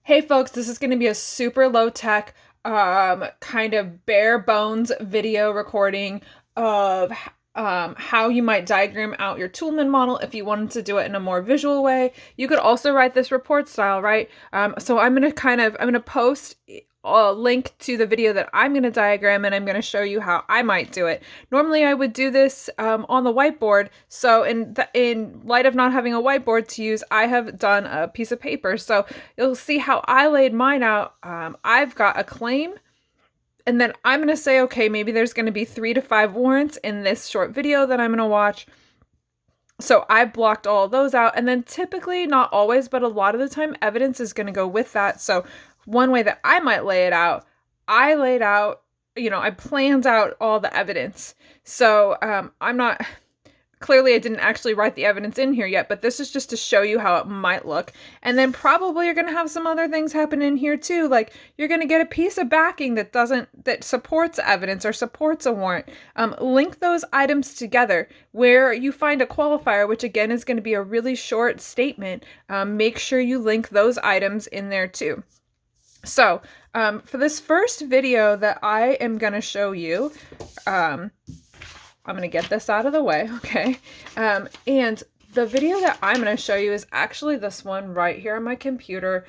Hey folks, this is going to be a super low tech, kind of bare bones video recording of how you might diagram out your Toulmin model if you wanted to do it in a more visual way. You could also write this report style, right? So I'm gonna post a link to the video that I'm going to diagram, and I'm going to show you how I might do it. Normally I would do this on the whiteboard. So in light of not having a whiteboard to use, I have done a piece of paper. So you'll see how I laid mine out. I've got a claim, and then I'm going to say, okay, maybe there's going to be 3 to 5 warrants in this short video that I'm going to watch. So I blocked all of those out, and then typically, not always, but a lot of the time, evidence is going to go with that. So one way that I might lay it out, I laid out, I planned out all the evidence. So clearly I didn't actually write the evidence in here yet, but this is just to show you how it might look. And then probably you're going to have some other things happen in here too. Like you're going to get a piece of backing that supports evidence or supports a warrant. Link those items together where you find a qualifier, which again is going to be a really short statement. Make sure you link those items in there too. So for this first video that I am going to show you, I'm going to get this out of the way, okay? And the video that I'm going to show you is actually this one right here on my computer.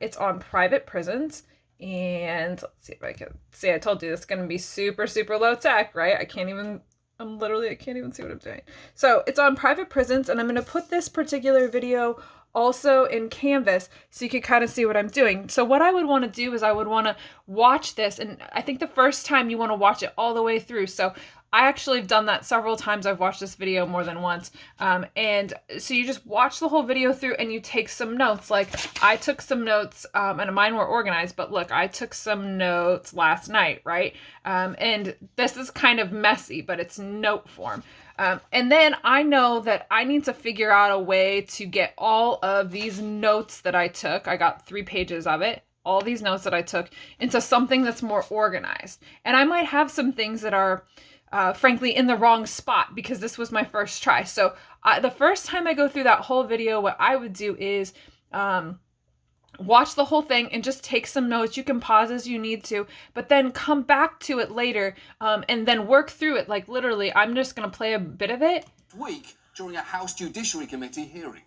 It's on private prisons. And let's see if I can see. I told you this is going to be super, super low tech, right? I can't even see what I'm doing. So it's on private prisons, and I'm going to put this particular video also in Canvas so you can kind of see what I'm doing. So what I would want to do is I would want to watch this, and I think the first time you want to watch it all the way through. So I actually have done that several times. I've watched this video more than once. And so you just watch the whole video through and you take some notes. Like I took some notes, and mine were organized, but look, I took some notes last night, right? And this is kind of messy, but it's note form. And then I know that I need to figure out a way to get all of these notes that I took. I got 3 pages of it. All these notes that I took into something that's more organized. And I might have some things that are frankly in the wrong spot because this was my first try. So the first time I go through that whole video, what I would do is watch the whole thing and just take some notes. You can pause as you need to, but then come back to it later and then work through it. Like literally, I'm just going to play a bit of it. Week during a House Judiciary Committee hearing.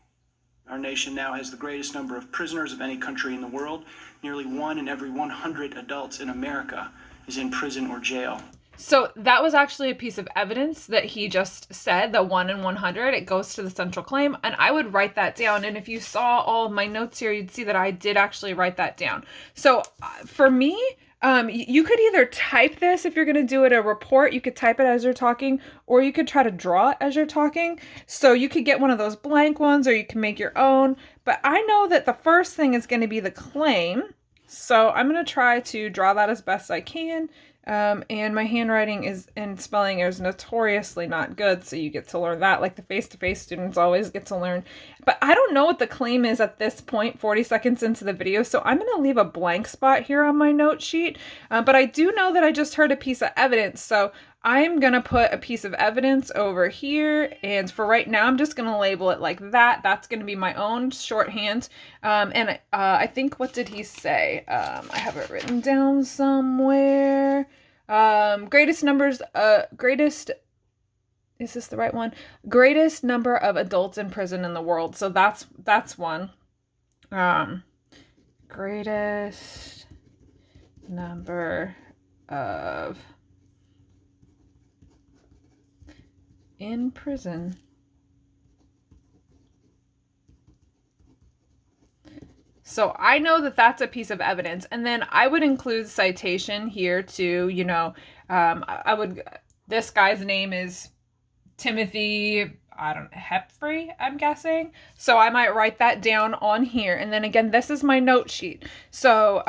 Our nation now has the greatest number of prisoners of any country in the world. Nearly 1 in every 100 adults in America is in prison or jail. So that was actually a piece of evidence that he just said, the 1 in 100, it goes to the central claim. And I would write that down. And if you saw all of my notes here, you'd see that I did actually write that down. So for me, you could either type this if you're going to do it a report, you could type it as you're talking, or you could try to draw it as you're talking. So you could get one of those blank ones, or you can make your own. But I know that the first thing is going to be the claim. So I'm going to try to draw that as best I can. And my handwriting and spelling is notoriously not good, so you get to learn that, like the face-to-face students always get to learn. But I don't know what the claim is at this point, 40 seconds into the video, so I'm going to leave a blank spot here on my note sheet. But I do know that I just heard a piece of evidence, so I'm going to put a piece of evidence over here, and for right now, I'm just going to label it like that. That's going to be my own shorthand. And I think, what did he say? I have it written down somewhere. Greatest, is this the right one? Greatest number of adults in prison in the world. So that's one. Greatest number of in prison. So I know that that's a piece of evidence. And then I would include citation here too. This guy's name is Timothy, Hepfrey, I'm guessing. So I might write that down on here. And then again, this is my note sheet. So,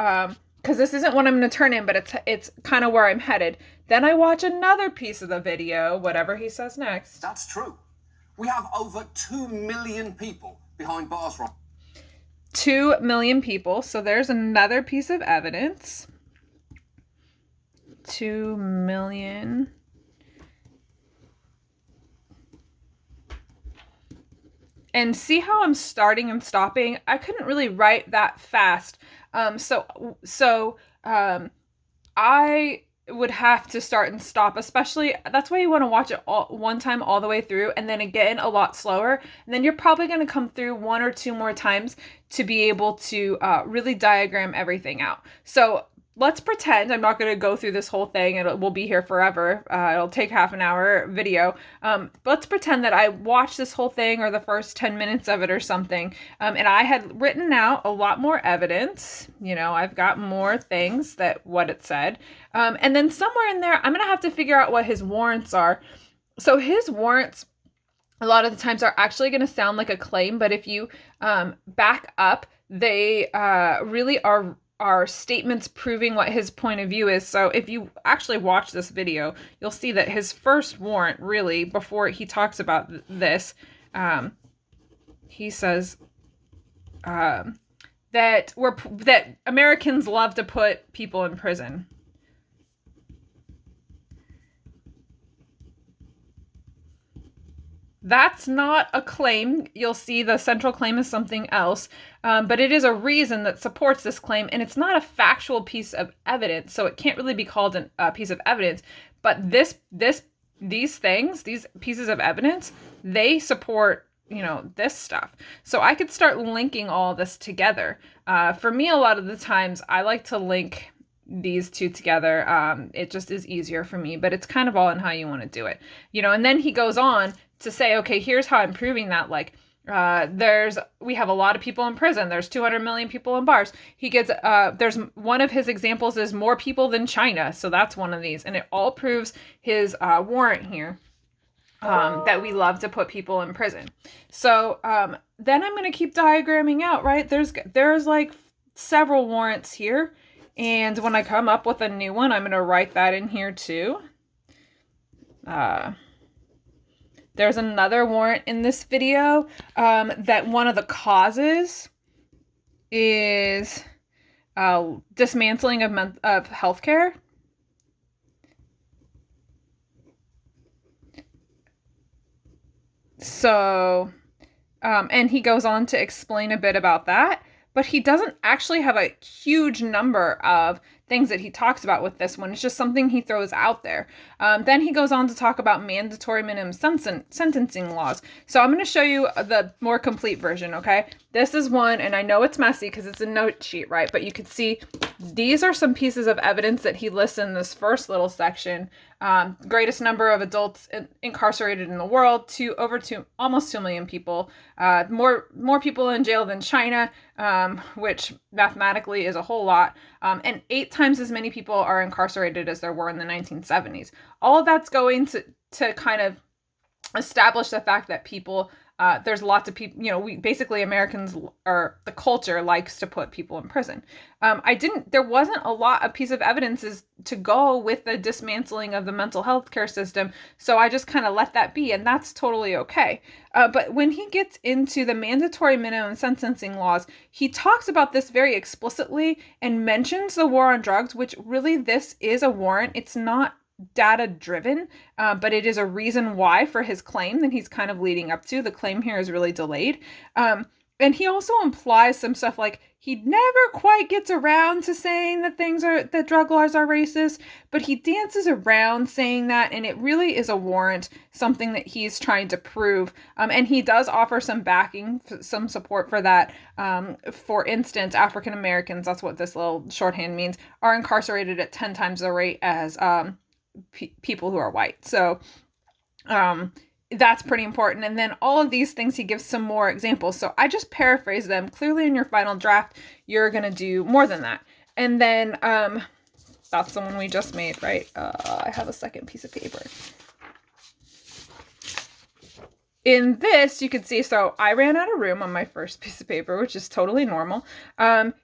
because this isn't what I'm going to turn in, but it's kind of where I'm headed. Then I watch another piece of the video, whatever he says next. That's true. We have over 2 million people behind bars right 2 million people. So there's another piece of evidence. 2 million. And see how I'm starting and stopping? I couldn't really write that fast. I would have to start and stop, especially that's why you want to watch it all one time all the way through, and then again a lot slower, and then you're probably going to come through one or two more times to be able to really diagram everything out. So let's pretend I'm not going to go through this whole thing and we'll be here forever. It'll take half an hour video. But let's pretend that I watched this whole thing or the first 10 minutes of it or something. And I had written out a lot more evidence. You know, I've got more things that what it said. And then somewhere in there, I'm going to have to figure out what his warrants are. So his warrants, a lot of the times, are actually going to sound like a claim. But if you back up, they really are statements proving what his point of view is. So if you actually watch this video, you'll see that his first warrant, really, before he talks about this, he says that Americans love to put people in prison. That's not a claim. You'll see the central claim is something else, but it is a reason that supports this claim, and it's not a factual piece of evidence, so it can't really be called a piece of evidence. But these pieces of evidence, they support, you know, this stuff. So I could start linking all this together. For me, a lot of the times, I like to link these two together. It just is easier for me, but it's kind of all in how you want to do it, you know. And then he goes on to say, okay, here's how I'm proving that. Like, we have a lot of people in prison. There's 200 million people in bars. He gets, there's one of his examples is more people than China. So that's one of these. And it all proves his warrant here, that we love to put people in prison. So then I'm going to keep diagramming out, right? There's like several warrants here. And when I come up with a new one, I'm going to write that in here too. There's another warrant in this video that one of the causes is dismantling of healthcare. So, and he goes on to explain a bit about that, but he doesn't actually have a huge number of things that he talks about with this one. It's just something he throws out there. Then he goes on to talk about mandatory minimum sentencing laws. So I'm going to show you the more complete version, okay? This is one, and I know it's messy because it's a note sheet, right? But you can see these are some pieces of evidence that he lists in this first little section. Greatest number of adults incarcerated in the world, almost 2 million people. More people in jail than China, which mathematically is a whole lot. And 8 times as many people are incarcerated as there were in the 1970s. All of that's going to kind of establish the fact that people, there's lots of people, you know, Americans, or the culture likes to put people in prison. There wasn't a piece of evidence to go with the dismantling of the mental health care system. So I just kind of let that be, and that's totally okay. But when he gets into the mandatory minimum sentencing laws, he talks about this very explicitly and mentions the war on drugs, which really this is a warrant. It's not data driven, but it is a reason why for his claim that he's kind of leading up to. The claim here is really delayed. And he also implies some stuff like he never quite gets around to saying that drug laws are racist, but he dances around saying that, and it really is a warrant, something that he's trying to prove. And he does offer some backing, some support for that. For instance, African Americans, that's what this little shorthand means, are incarcerated at 10 times the rate as people who are white. So that's pretty important. And then all of these things, he gives some more examples. So I just paraphrase them. Clearly in your final draft, you're going to do more than that. And then that's the one we just made, right? I have a second piece of paper. In this, you can see, so I ran out of room on my first piece of paper, which is totally normal.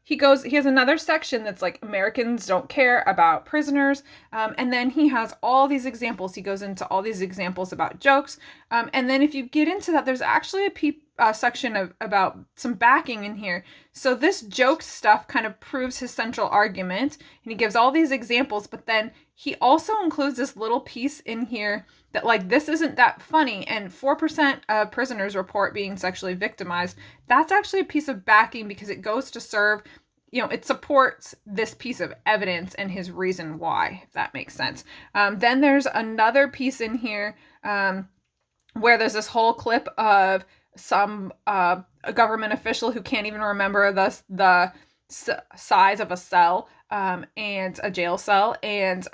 He has another section that's like, Americans don't care about prisoners. And then he has all these examples. He goes into all these examples about jokes. And then if you get into that, there's actually a section about some backing in here. So this joke stuff kind of proves his central argument. And he gives all these examples, but then he also includes this little piece in here that, like, this isn't that funny, and 4% of prisoners report being sexually victimized. That's actually a piece of backing because it goes to serve, it supports this piece of evidence and his reason why, if that makes sense. Then there's another piece in here where there's this whole clip of some a government official who can't even remember the size of a cell, and a jail cell, and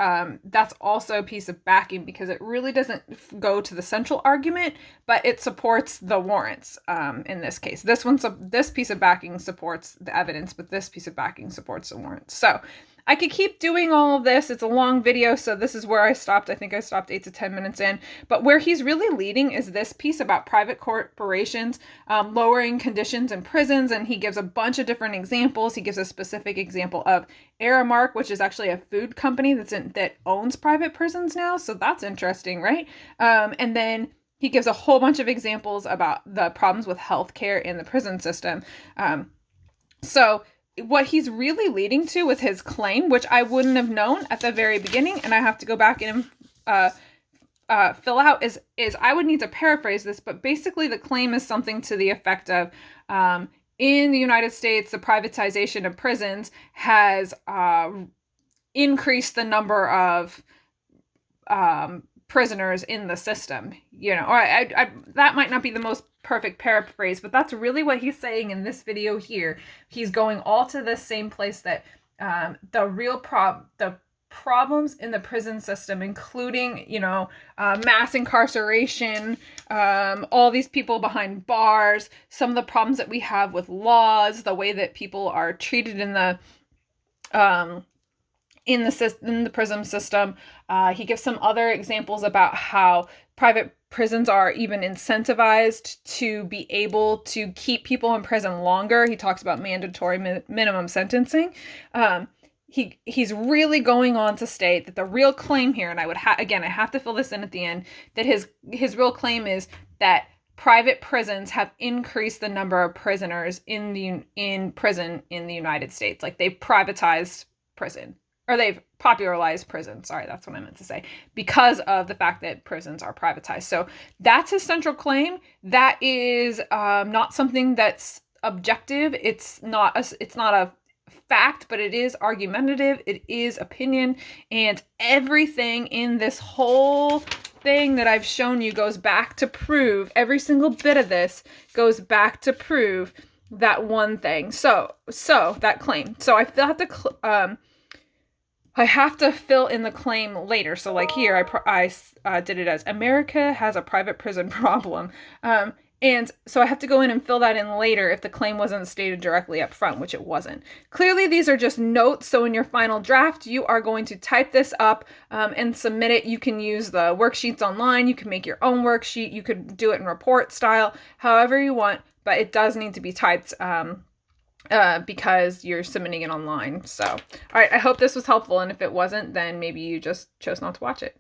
that's also a piece of backing because it really doesn't go to the central argument, but it supports the warrants. In this case, this piece of backing supports the evidence, but this piece of backing supports the warrants. So I could keep doing all of this. It's a long video, so this is where I stopped. I think I stopped 8 to 10 minutes in. But where he's really leading is this piece about private corporations lowering conditions in prisons, and he gives a bunch of different examples. He gives a specific example of Aramark, which is actually a food company that owns private prisons now, so that's interesting, right? And then he gives a whole bunch of examples about the problems with healthcare in the prison system. So what he's really leading to with his claim, which I wouldn't have known at the very beginning, and I have to go back and fill out, is I would need to paraphrase this, but basically the claim is something to the effect of, in the United States, the privatization of prisons has increased the number of prisoners in the system, or that might not be the most perfect paraphrase, but that's really what he's saying in this video here. He's going all to this same place, that the problems in the prison system, including, mass incarceration, all these people behind bars, some of the problems that we have with laws, the way that people are treated in the prison system. He gives some other examples about how private prisons are even incentivized to be able to keep people in prison longer. He talks about mandatory minimum sentencing. He's really going on to state that the real claim here, and I have to fill this in at the end, that his real claim is that private prisons have increased the number of prisoners in prison in the United States. Like, they've privatized prison. Or they've popularized prison. Sorry, that's what I meant to say. Because of the fact that prisons are privatized. So that's his central claim. That is not something that's objective. It's not a fact, but it is argumentative. It is opinion. And everything in this whole thing that I've shown you goes back to prove, every single bit of this goes back to prove that one thing. So that claim. So I still have to I have to fill in the claim later. So like here, I did it as America has a private prison problem. And so I have to go in and fill that in later if the claim wasn't stated directly up front, which it wasn't. Clearly, these are just notes. So in your final draft, you are going to type this up and submit it. You can use the worksheets online. You can make your own worksheet. You could do it in report style, however you want, but it does need to be typed because you're submitting it online. So, all right, I hope this was helpful. And if it wasn't, then maybe you just chose not to watch it.